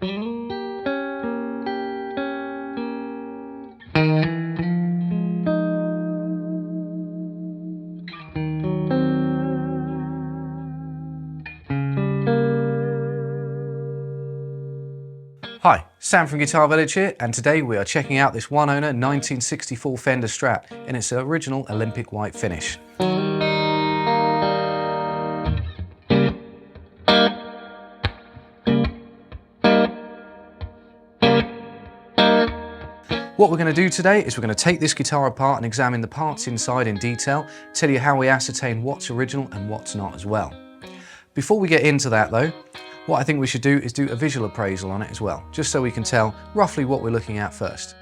Hi, Sam from Guitar Village here, and today we are checking out this one owner 1964 Fender Strat in its original Olympic white finish. What we're going to do today is we're going to take this guitar apart and examine the parts inside in detail, tell you how we ascertain what's original and what's not as well. Before we get into that though, what I think we should do is do a visual appraisal on it as well, just so we can tell roughly what we're looking at first.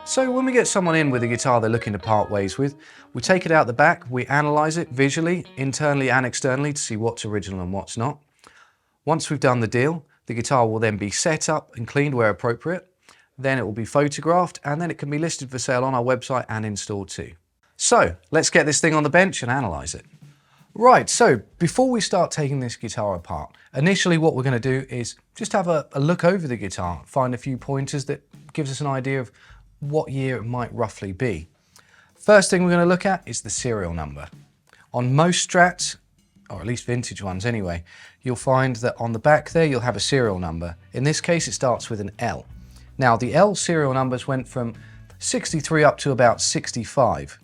So when we get someone in with a guitar they're looking to part ways with, we take it out the back, we analyse it visually, internally and externally to see what's original and what's not. Once we've done the deal, the guitar will then be set up and cleaned where appropriate, then it will be photographed and then it can be listed for sale on our website and installed too. So let's get this thing on the bench and analyse it. Right, so before we start taking this guitar apart, initially what we're going to do is just have a look over the guitar, find a few pointers that gives us an idea of what year it might roughly be. First thing we're going to look at is the serial number. On most Strats, or at least vintage ones anyway, you'll find that on the back there you'll have a serial number. In this case it starts with an L. Now the L serial numbers went from 63 up to about 65.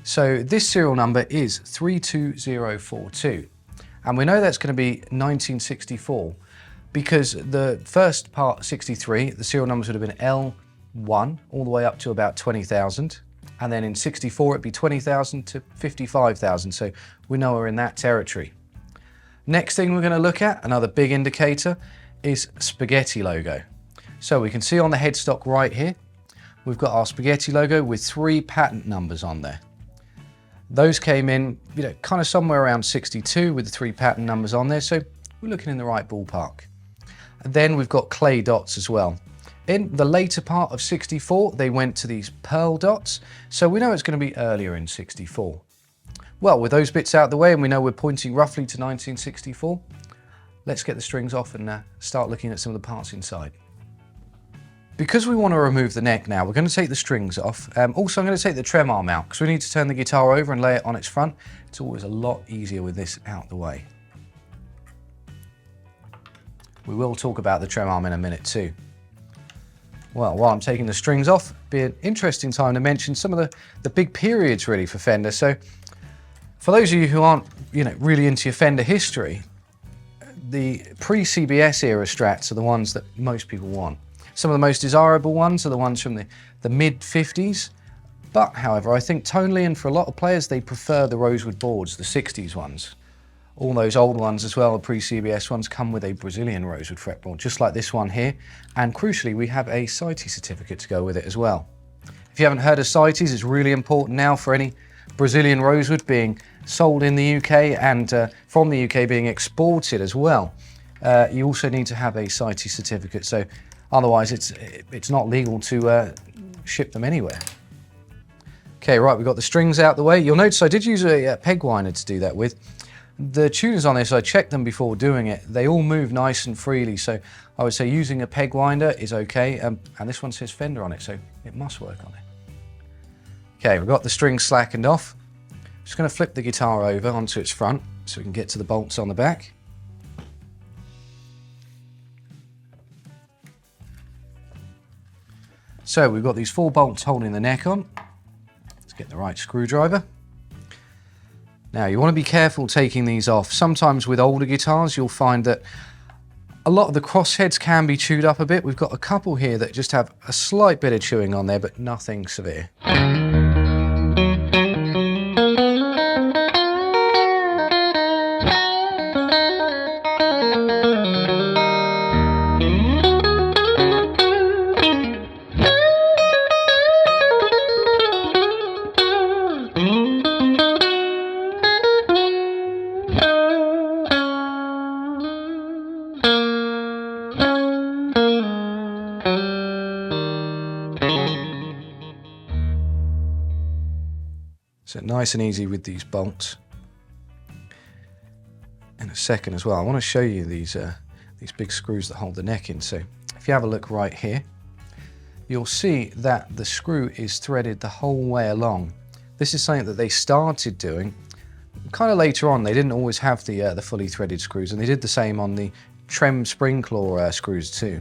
So this serial number is 32042. And we know that's going to be 1964 because the first part, 63, the serial numbers would have been L1 all the way up to about 20,000. And then in 64 it'd be 20,000 to 55,000. So we know we're in that territory. Next thing we're going to look at, another big indicator, is spaghetti logo. So we can see on the headstock right here, we've got our spaghetti logo with 3 patent numbers on there. Those came in, kind of somewhere around 62 with the 3 patent numbers on there, so we're looking in the right ballpark. And then we've got clay dots as well. In the later part of 64, they went to these pearl dots, so we know it's going to be earlier in 64. Well, with those bits out of the way and we know we're pointing roughly to 1964, let's get the strings off and start looking at some of the parts inside. Because we want to remove the neck now, we're going to take the strings off. Also, I'm going to take the trem arm out because we need to turn the guitar over and lay it on its front. It's always a lot easier with this out the way. We will talk about the trem arm in a minute too. Well, while I'm taking the strings off, it'd be an interesting time to mention some of the big periods really for Fender. So for those of you who aren't, really into your Fender history, the pre-CBS era Strats are the ones that most people want. Some of the most desirable ones are the ones from the mid-50s, but however, I think tonally and for a lot of players, they prefer the rosewood boards, the 60s ones. All those old ones as well, the pre-CBS ones, come with a Brazilian rosewood fretboard, just like this one here. And crucially, we have a CITES certificate to go with it as well. If you haven't heard of CITES, it's really important now for any Brazilian rosewood being sold in the UK and from the UK being exported as well. You also need to have a CITES certificate, so otherwise it's not legal to ship them anywhere. Okay, right, we've got the strings out the way. You'll notice I did use a peg winder to do that with. The tuners on this, I checked them before doing it. They all move nice and freely, so I would say using a peg winder is okay. And this one says Fender on it, so it must work on it. Okay, we've got the strings slackened off. Just going to flip the guitar over onto its front so we can get to the bolts on the back. So we've got these 4 bolts holding the neck on. Let's get the right screwdriver. Now you want to be careful taking these off. Sometimes with older guitars you'll find that a lot of the crossheads can be chewed up a bit. We've got a couple here that just have a slight bit of chewing on there, but nothing severe. So nice and easy with these bolts. In a second as well, I want to show you these big screws that hold the neck in. So if you have a look right here, you'll see that the screw is threaded the whole way along. This is something that they started doing kind of later on. They didn't always have the fully threaded screws, and they did the same on the trem spring claw screws too.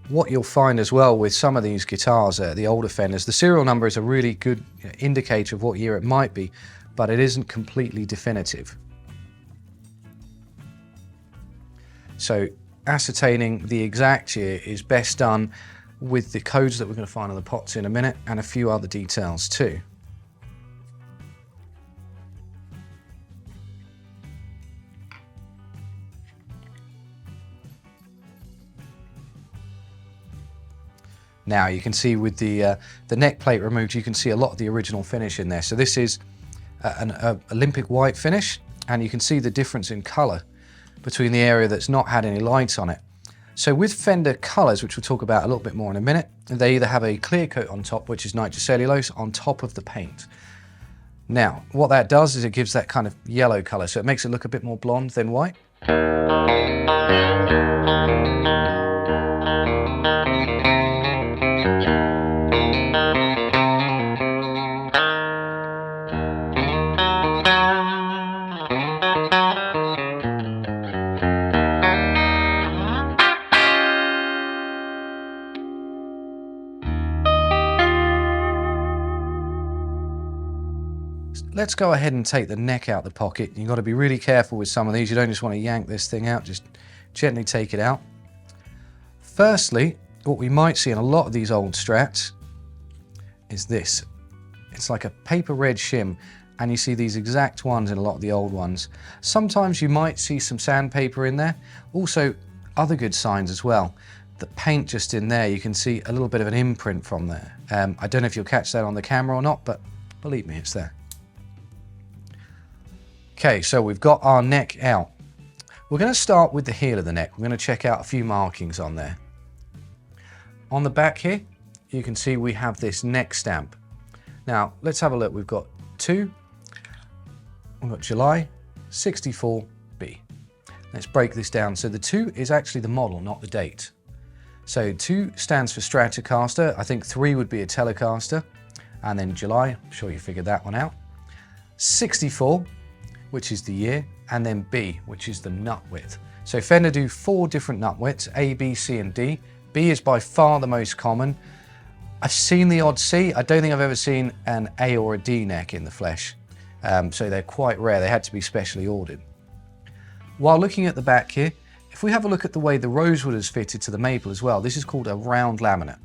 What you'll find as well with some of these guitars, the older Fenders, the serial number is a really good indicator of what year it might be, but it isn't completely definitive. So ascertaining the exact year is best done with the codes that we're going to find on the pots in a minute, and a few other details too. Now you can see with the neck plate removed, you can see a lot of the original finish in there. So this is an Olympic white finish, and you can see the difference in colour between the area that's not had any lights on it. So with Fender colours, which we'll talk about a little bit more in a minute, they either have a clear coat on top, which is nitrocellulose, on top of the paint. Now, what that does is it gives that kind of yellow colour, so it makes it look a bit more blonde than white. Let's go ahead and take the neck out the pocket. You've got to be really careful with some of these. You don't just want to yank this thing out, just gently take it out. Firstly, what we might see in a lot of these old Strats is this. It's like a paper red shim, and you see these exact ones in a lot of the old ones. Sometimes you might see some sandpaper in there. Also, other good signs as well. The paint just in there, you can see a little bit of an imprint from there. I don't know if you'll catch that on the camera or not, but believe me, it's there. Okay, so we've got our neck out. We're going to start with the heel of the neck. We're going to check out a few markings on there. On the back here, you can see we have this neck stamp. Now, let's have a look. We've got 2, we've got July 64B. Let's break this down. So the 2 is actually the model, not the date. So 2 stands for Stratocaster. I think 3 would be a Telecaster. And then July, I'm sure you figured that one out. 64, which is the year, and then B, which is the nut width. So Fender do 4 different nut widths, A, B, C, and D. B is by far the most common. I've seen the odd C. I don't think I've ever seen an A or a D neck in the flesh. So they're quite rare. They had to be specially ordered. While looking at the back here, if we have a look at the way the rosewood is fitted to the maple as well, this is called a round laminate.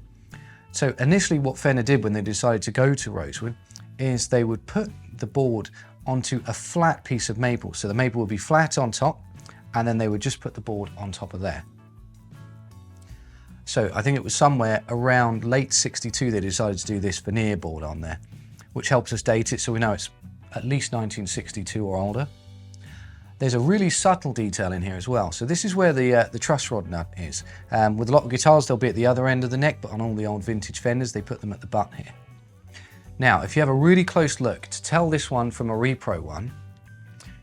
So initially what Fender did when they decided to go to rosewood is they would put the board onto a flat piece of maple. So the maple would be flat on top, and then they would just put the board on top of there. So I think it was somewhere around late 62 they decided to do this veneer board on there, which helps us date it so we know it's at least 1962 or older. There's a really subtle detail in here as well. So this is where the truss rod nut is. With a lot of guitars they'll be at the other end of the neck, but on all the old vintage Fenders they put them at the butt here. Now, if you have a really close look, to tell this one from a repro one,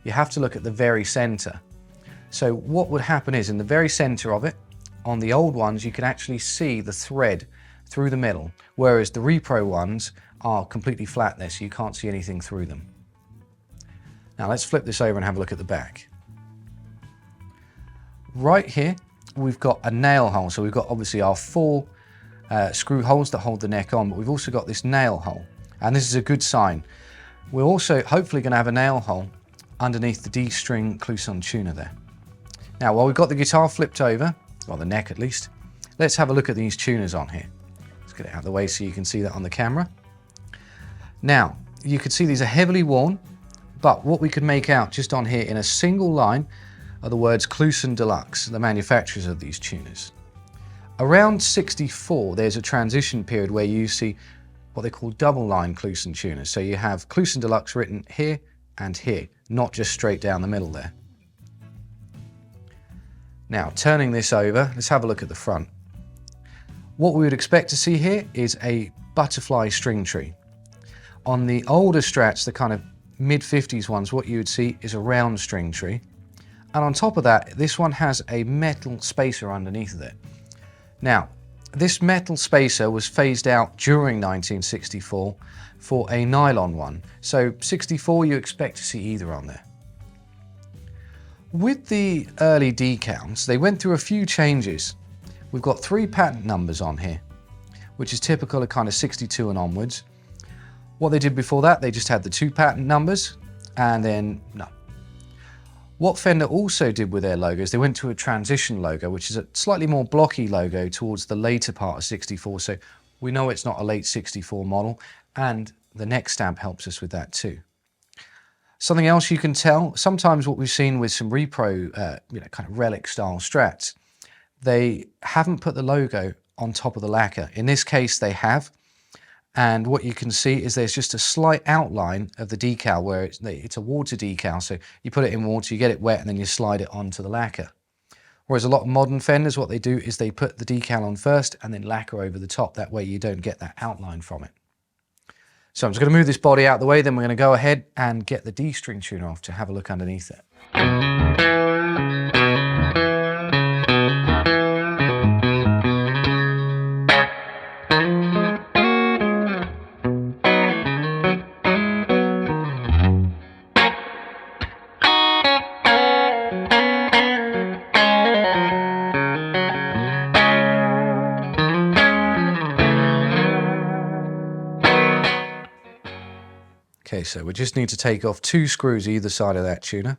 you have to look at the very center. So what would happen is in the very center of it, on the old ones, you can actually see the thread through the middle, whereas the repro ones are completely flat there, so you can't see anything through them. Now let's flip this over and have a look at the back. Right here, we've got a nail hole. So we've got obviously our 4 screw holes that hold the neck on, but we've also got this nail hole. And this is a good sign. We're also hopefully going to have a nail hole underneath the D-string Clouson tuner there. Now, while we've got the guitar flipped over, or the neck at least, let's have a look at these tuners on here. Let's get it out of the way so you can see that on the camera. Now, you can see these are heavily worn, but what we could make out just on here in a single line are the words Clouson Deluxe, the manufacturers of these tuners. Around 64, there's a transition period where you see what they call double line Clouson tuners. So you have Clouson Deluxe written here and here, not just straight down the middle there. Now, turning this over, let's have a look at the front. What we would expect to see here is a butterfly string tree. On the older Strats, the kind of mid-50s ones, what you would see is a round string tree. And on top of that, this one has a metal spacer underneath of it. Now, this metal spacer was phased out during 1964 for a nylon one. So 64, you expect to see either on there. With the early decals, they went through a few changes. We've got 3 patent numbers on here, which is typical of kind of 62 and onwards. What they did before that, they just had the 2 patent numbers and then no. What Fender also did with their logos, they went to a transition logo, which is a slightly more blocky logo towards the later part of 64. So we know it's not a late 64 model, and the neck stamp helps us with that too. Something else you can tell, sometimes what we've seen with some repro, kind of relic style Strats, they haven't put the logo on top of the lacquer. In this case, they have. And what you can see is there's just a slight outline of the decal where it's a water decal. So you put it in water, you get it wet, and then you slide it onto the lacquer. Whereas a lot of modern Fenders, what they do is they put the decal on first and then lacquer over the top. That way you don't get that outline from it. So I'm just going to move this body out of the way, then we're going to go ahead and get the D string tuner off to have a look underneath it. Okay, so we just need to take off 2 screws either side of that tuner.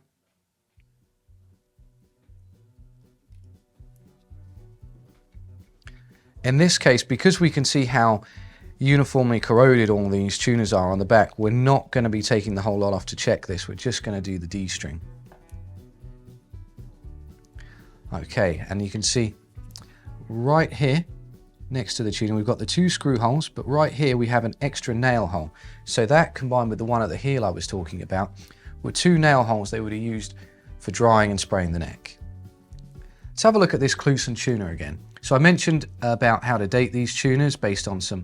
In this case, because we can see how uniformly corroded all these tuners are on the back, we're not going to be taking the whole lot off to check this. We're just going to do the D string. Okay, and you can see right here, next to the tuner, we've got the 2 screw holes, but right here we have an extra nail hole. So that, combined with the one at the heel I was talking about, were 2 nail holes they would have used for drying and spraying the neck. Let's have a look at this Clusen tuner again. So I mentioned about how to date these tuners based on some,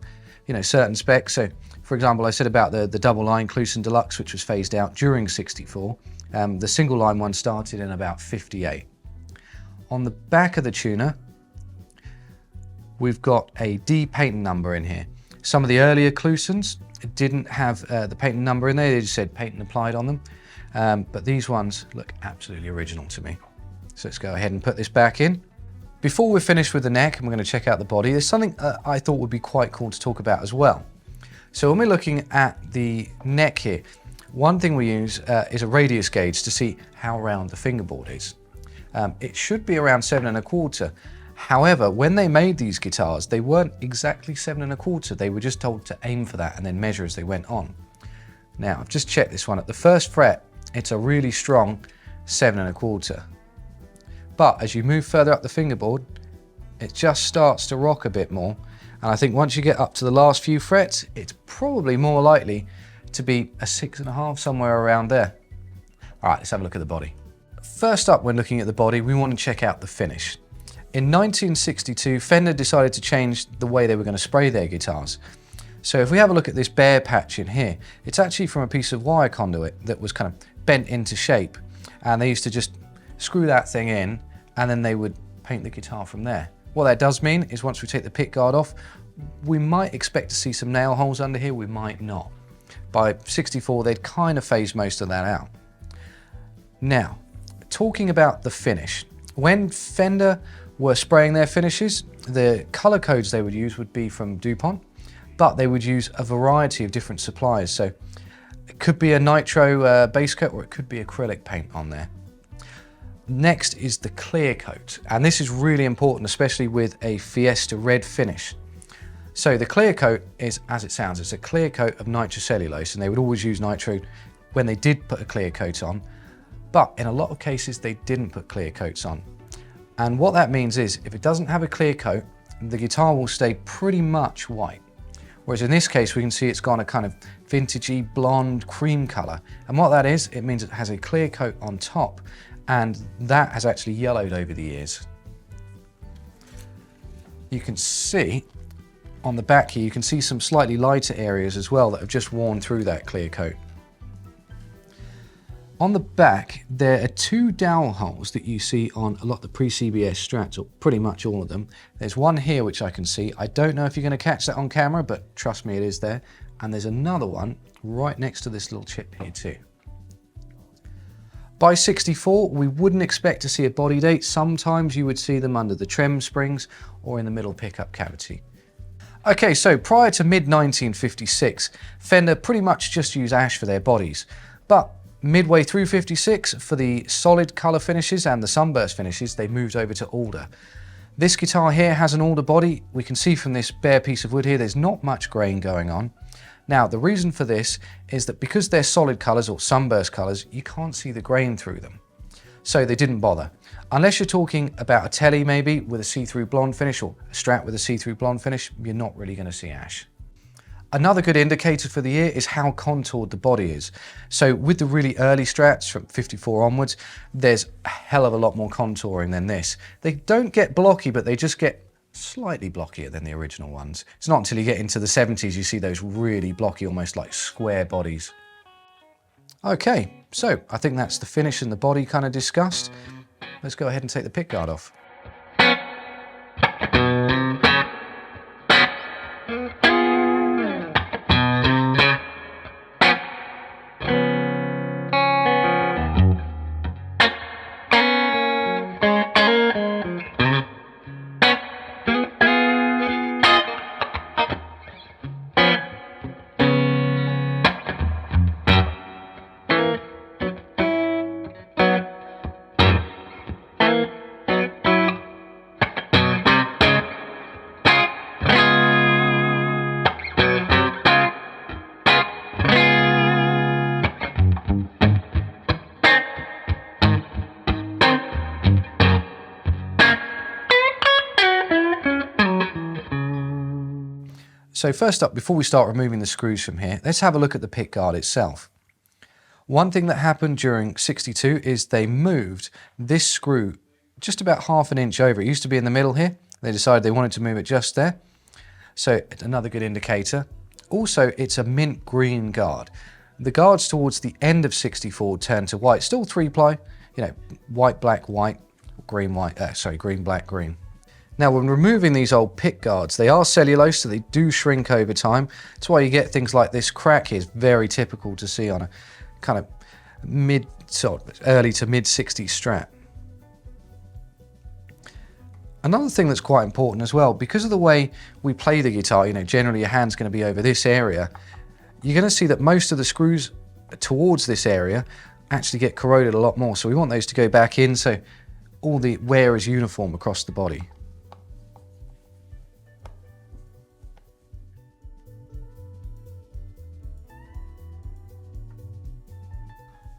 certain specs. So for example, I said about the double line Clusen Deluxe, which was phased out during 64. The single line one started in about 58. On the back of the tuner, we've got a D patent number in here. Some of the earlier Clusens didn't have the patent number in there, they just said patent applied on them. But these ones look absolutely original to me. So let's go ahead and put this back in. Before we're finished with the neck and we're going to check out the body, there's something I thought would be quite cool to talk about as well. So when we're looking at the neck here, one thing we use is a radius gauge to see how round the fingerboard is. It should be around 7 1/4. However, when they made these guitars, they weren't exactly 7 1/4. They were just told to aim for that and then measure as they went on. Now, I've just checked this one. At the first fret, it's a really strong 7 1/4. But as you move further up the fingerboard, it just starts to rock a bit more. And I think once you get up to the last few frets, it's probably more likely to be a 6 1/2, somewhere around there. All right, let's have a look at the body. First up, when looking at the body, we want to check out the finish. In 1962, Fender decided to change the way they were going to spray their guitars. So if we have a look at this bare patch in here, it's actually from a piece of wire conduit that was kind of bent into shape. And they used to just screw that thing in, and then they would paint the guitar from there. What that does mean is once we take the pick guard off, we might expect to see some nail holes under here, we might not. By 64, they'd kind of phased most of that out. Now, talking about the finish, when Fender were spraying their finishes, the color codes they would use would be from DuPont, but they would use a variety of different suppliers. So it could be a nitro base coat, or it could be acrylic paint on there. Next is the clear coat, and this is really important, especially with a Fiesta red finish. So the clear coat is, as it sounds, it's a clear coat of nitrocellulose, and they would always use nitro when they did put a clear coat on, but in a lot of cases they didn't put clear coats on. And what that means is, if it doesn't have a clear coat, the guitar will stay pretty much white. Whereas in this case, we can see it's gone a kind of vintagey blonde cream color. And what that is, it means it has a clear coat on top, and that has actually yellowed over the years. You can see on the back here, you can see some slightly lighter areas as well that have just worn through that clear coat. On the back, there are 2 dowel holes that you see on a lot of the pre-CBS Strats, or pretty much all of them. There's one here which I can see. I don't know if you're going to catch that on camera, but trust me, it is there. And there's another one right next to this little chip here too. By 64, we wouldn't expect to see a body date. Sometimes you would see them under the trem springs or in the middle pickup cavity. Okay, so prior to mid-1956, Fender pretty much just used ash for their bodies. But midway through 56, for the solid colour finishes and the sunburst finishes, they moved over to alder. This guitar here has an alder body. We can see from this bare piece of wood here, there's not much grain going on. Now, the reason for this is that because they're solid colours or sunburst colours, you can't see the grain through them. So they didn't bother. Unless you're talking about a telly maybe with a see-through blonde finish, or a Strat with a see-through blonde finish, you're not really going to see ash. Another good indicator for the ear is how contoured the body is. So with the really early Strats from 54 onwards, there's a hell of a lot more contouring than this. They don't get blocky, but they just get slightly blockier than the original ones. It's not until you get into the 70s you see those really blocky, almost like square bodies. Okay, so I think that's the finish and the body kind of discussed. Let's go ahead and take the pick guard off. So first up, before we start removing the screws from here, let's have a look at the pick guard itself. One thing that happened during 62 is they moved this screw just about ½ an inch over. It used to be in the middle here. They decided they wanted to move it just there. So it's another good indicator. Also, it's a mint green guard. The guards towards the end of 64 turned to white, still 3-ply, you know, white, black, green, black, green. Now, when removing these old pick guards, they are cellulose, so they do shrink over time. That's why you get things like this crack here. It's very typical to see on a kind of early to mid 60s Strat. Another thing that's quite important as well, because of the way we play the guitar, you know, generally your hand's going to be over this area, you're going to see that most of the screws towards this area actually get corroded a lot more. So we want those to go back in so all the wear is uniform across the body.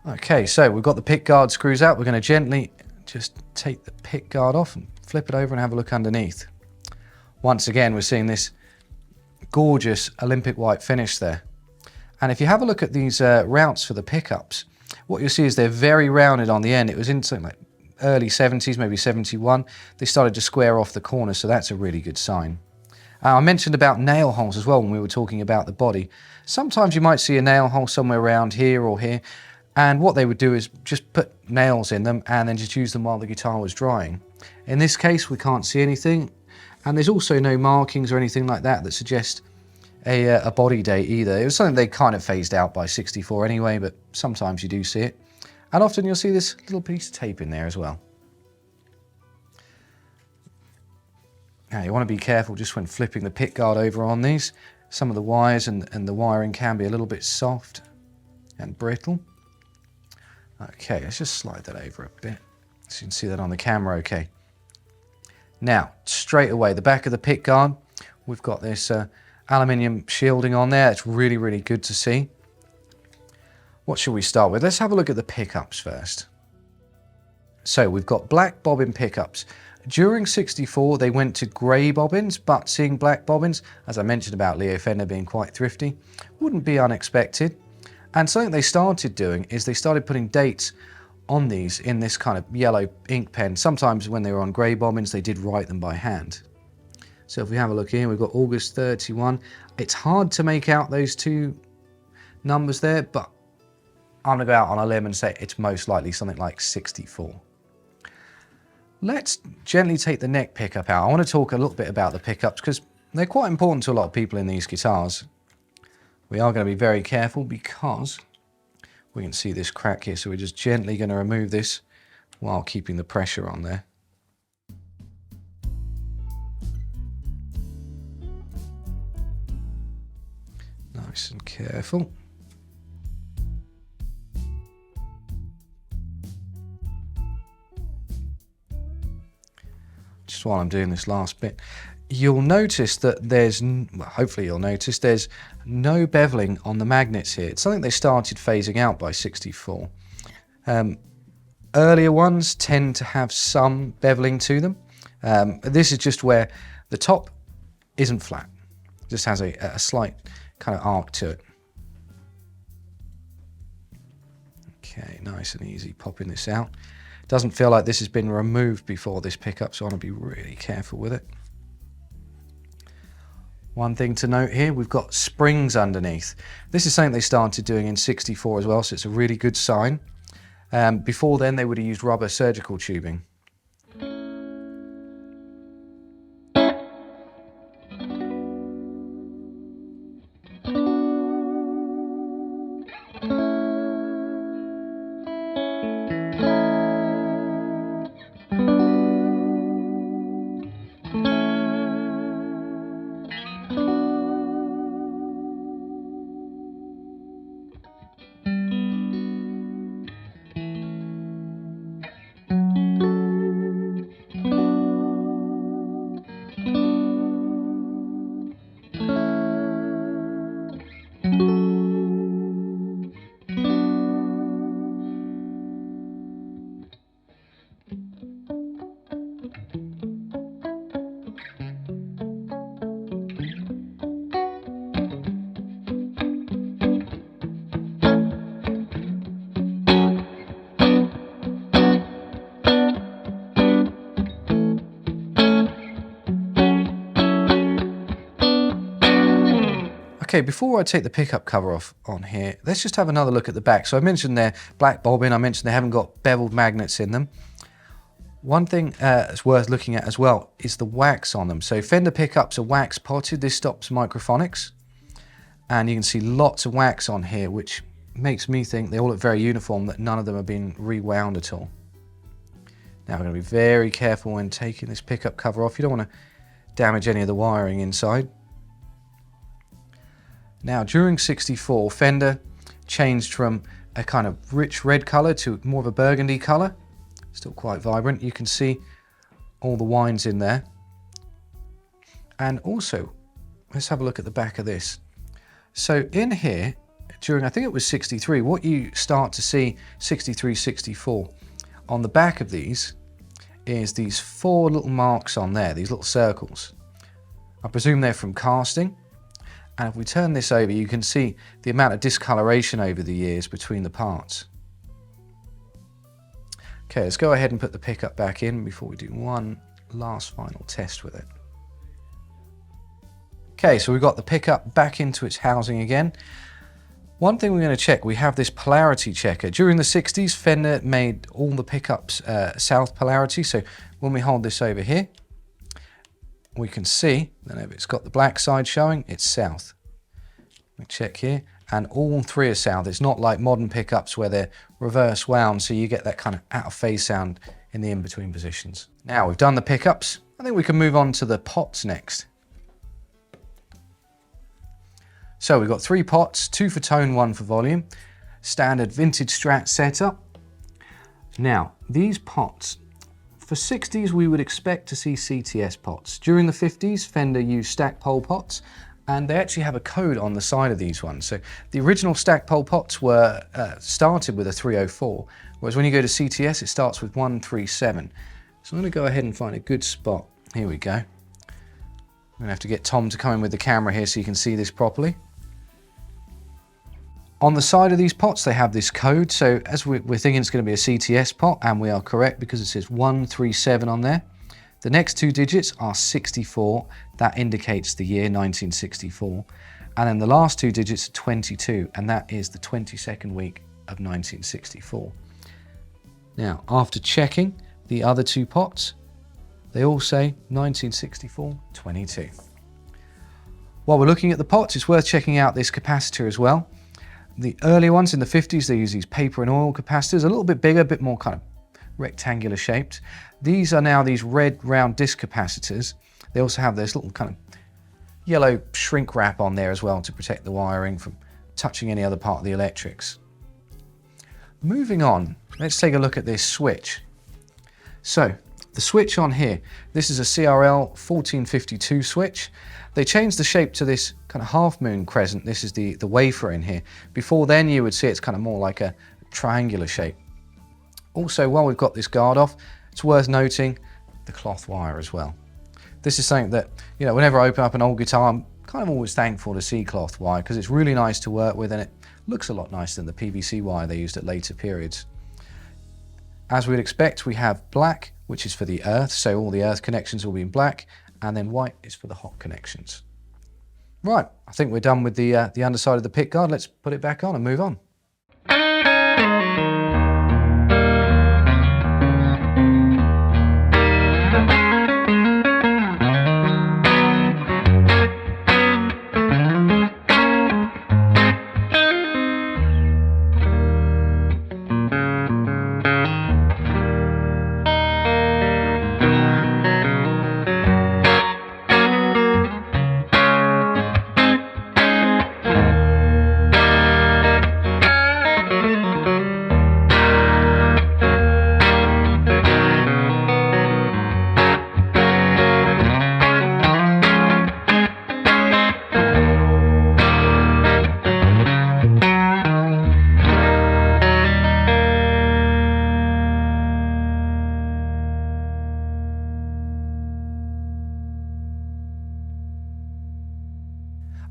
Okay, so we've got the pick guard screws out. We're going to gently just take the pick guard off and flip it over and have a look underneath. Once again, we're seeing this gorgeous Olympic white finish there. And if you have a look at these routes for the pickups, what you'll see is they're very rounded on the end. It was in something like early 70s, maybe 71. They started to square off the corners, so that's a really good sign. I mentioned about nail holes as well when we were talking about the body. Sometimes you might see a nail hole somewhere around here or here. And what they would do is just put nails in them and then just use them while the guitar was drying. In this case, we can't see anything. And there's also no markings or anything like that that suggest a body date either. It was something they kind of phased out by 64 anyway, but sometimes you do see it. And often you'll see this little piece of tape in there as well. Now you want to be careful just when flipping the pick guard over on these. Some of the wires and the wiring can be a little bit soft and brittle. Okay, let's just slide that over a bit so you can see that on the camera okay. Now, straight away, the back of the pick guard, we've got this aluminium shielding on there. It's really, really good to see. What should we start with? Let's have a look at the pickups first. So we've got black bobbin pickups. During 64, they went to grey bobbins, but seeing black bobbins, as I mentioned about Leo Fender being quite thrifty, wouldn't be unexpected. And something they started doing is they started putting dates on these in this kind of yellow ink pen. Sometimes when they were on grey bobbins, they did write them by hand. So if we have a look here, we've got August 31. It's hard to make out those two numbers there, but I'm gonna go out on a limb and say it's most likely something like 64. Let's gently take the neck pickup out. I want to talk a little bit about the pickups because they're quite important to a lot of people in these guitars. We are going to be very careful because we can see this crack here, so we're just gently going to remove this while keeping the pressure on there. Nice and careful. Just while I'm doing this last bit, you'll notice that there's, well, hopefully you'll notice there's no beveling on the magnets here. It's something they started phasing out by 64. Earlier ones tend to have some beveling to them. This is just where the top isn't flat. It just has a slight kind of arc to it. Okay, nice and easy popping this out. Doesn't feel like this has been removed before this pickup, so I want to be really careful with it. One thing to note here, we've got springs underneath. This is something they started doing in 64 as well, so it's a really good sign. Before then, they would have used rubber surgical tubing. Okay, before I take the pickup cover off on here, let's just have another look at the back. So I mentioned they're black bobbin, I mentioned they haven't got beveled magnets in them. One thing that's worth looking at as well is the wax on them. So Fender pickups are wax potted. This stops microphonics. And you can see lots of wax on here, which makes me think they all look very uniform, that none of them have been rewound at all. Now we're going to be very careful when taking this pickup cover off. You don't want to damage any of the wiring inside. Now, during 64, Fender changed from a kind of rich red colour to more of a burgundy colour. Still quite vibrant. You can see all the wines in there. And also, let's have a look at the back of this. So in here, during, I think it was 63, what you start to see, 63, 64, on the back of these is these 4 little marks on there, these little circles. I presume they're from casting. And if we turn this over, you can see the amount of discoloration over the years between the parts. Okay, let's go ahead and put the pickup back in before we do one last final test with it. Okay, so we've got the pickup back into its housing again. One thing we're going to check, we have this polarity checker. During the 60s, Fender made all the pickups south polarity. So when we hold this over here, we can see that if it's got the black side showing, it's south. We check here, and all 3 are south. It's not like modern pickups where they're reverse wound, so you get that kind of out of phase sound in the in-between positions. Now we've done the pickups, I think we can move on to the pots next. So we've got 3 pots, 2 for tone, 1 for volume. Standard vintage Strat setup. Now, these pots, for 60s, we would expect to see CTS pots. During the 50s, Fender used stack pole pots, and they actually have a code on the side of these ones. So the original stack pole pots were started with a 304, whereas when you go to CTS, it starts with 137. So I'm going to go ahead and find a good spot. Here we go. I'm going to have to get Tom to come in with the camera here so you can see this properly. On the side of these pots, they have this code. So as we're thinking it's going to be a CTS pot, and we are correct because it says 137 on there. The next two digits are 64. That indicates the year 1964. And then the last two digits are 22, and that is the 22nd week of 1964. Now, after checking the other two pots, they all say 1964-22. While we're looking at the pots, it's worth checking out this capacitor as well. The early ones in the 50s, they use these paper and oil capacitors, a little bit bigger, a bit more kind of rectangular shaped. These are now these red round disc capacitors. They also have this little kind of yellow shrink wrap on there as well to protect the wiring from touching any other part of the electrics. Moving on, let's take a look at this switch. So the switch on here, this is a CRL 1452 switch. They changed the shape to this kind of half moon crescent. This is the wafer in here. Before then you would see it's kind of more like a triangular shape. Also, while we've got this guard off, it's worth noting the cloth wire as well. This is something that, you know, whenever I open up an old guitar, I'm kind of always thankful to see cloth wire because it's really nice to work with and it looks a lot nicer than the PVC wire they used at later periods. As we'd expect, we have black, which is for the earth, so all the earth connections will be in black, and then white is for the hot connections. Right, I think we're done with the underside of the pick guard. Let's put it back on and move on.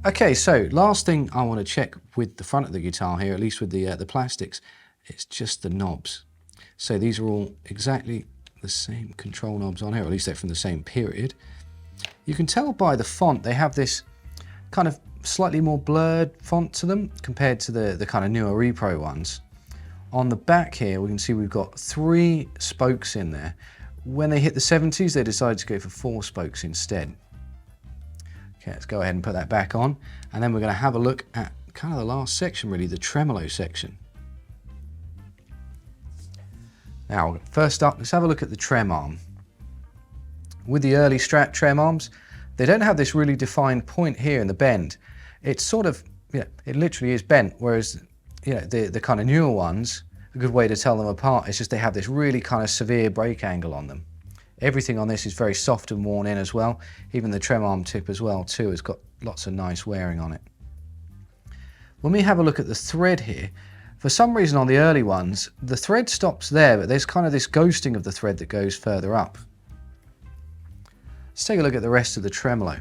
Okay, so last thing I want to check with the front of the guitar here, at least with the plastics, it's just the knobs. So these are all exactly the same control knobs on here, or at least they're from the same period. You can tell by the font they have this kind of slightly more blurred font to them compared to the kind of newer repro ones. On the back here, we can see we've got 3 spokes in there. When they hit the 70s, they decided to go for 4 spokes instead. Okay, let's go ahead and put that back on. And then we're going to have a look at kind of the last section, really, the tremolo section. Now, first up, let's have a look at the trem arm. With the early Strat trem arms, they don't have this really defined point here in the bend. It's sort of, you know, it literally is bent, whereas, you know, the kind of newer ones, a good way to tell them apart is just they have this really kind of severe break angle on them. Everything on this is very soft and worn in as well. Even the trem arm tip as well too has got lots of nice wearing on it. When we have a look at the thread here, for some reason on the early ones, the thread stops there, but there's kind of this ghosting of the thread that goes further up. Let's take a look at the rest of the tremolo.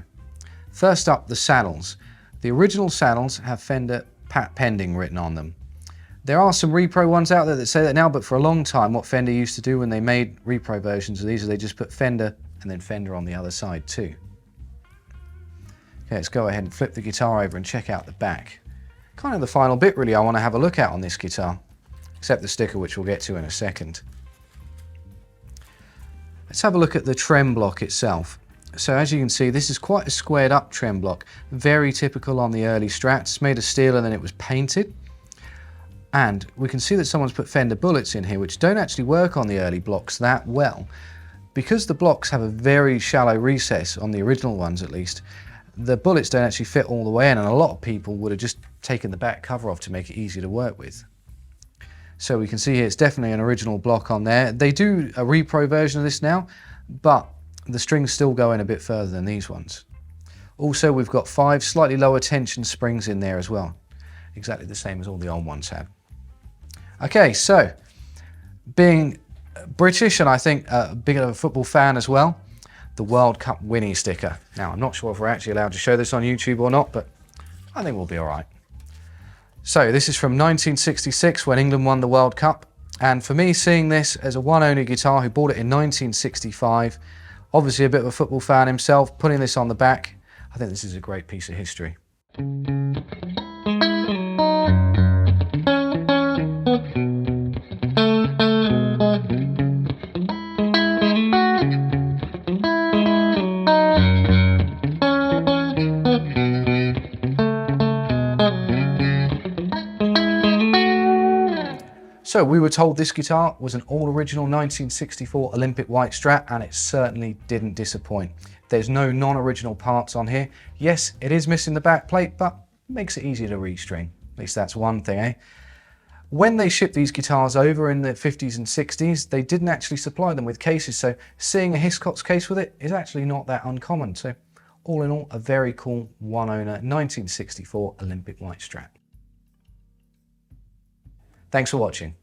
First up, the saddles. The original saddles have Fender Pat Pending written on them. There are some repro ones out there that say that now, but for a long time what Fender used to do when they made repro versions of these is they just put Fender and then Fender on the other side too. Okay, let's go ahead and flip the guitar over and check out the back. Kind of the final bit really I want to have a look at on this guitar, except the sticker, which we'll get to in a second. Let's have a look at the trem block itself. So as you can see, this is quite a squared up trem block, very typical on the early Strats, made of steel and then it was painted. And we can see that someone's put Fender bullets in here, which don't actually work on the early blocks that well. Because the blocks have a very shallow recess, on the original ones at least, the bullets don't actually fit all the way in, and a lot of people would have just taken the back cover off to make it easier to work with. So we can see here it's definitely an original block on there. They do a repro version of this now, but the strings still go in a bit further than these ones. Also, we've got 5 slightly lower tension springs in there as well, exactly the same as all the old ones have. Okay, so being British, and I think a big of a football fan as well, the World Cup Winnie sticker. Now, I'm not sure if we're actually allowed to show this on YouTube or not, but I think we'll be all right. So this is from 1966 when England won the World Cup. And for me, seeing this as a one-owner guitar who bought it in 1965, obviously a bit of a football fan himself, putting this on the back, I think this is a great piece of history. So we were told this guitar was an all-original 1964 Olympic white Strat, and it certainly didn't disappoint. There's no non-original parts on here. Yes, it is missing the back plate, but it makes it easier to restring. At least that's one thing, eh? When they shipped these guitars over in the 50s and 60s, they didn't actually supply them with cases, so seeing a Hiscox case with it is actually not that uncommon. So all in all, a very cool one-owner 1964 Olympic white Strat. Thanks for watching.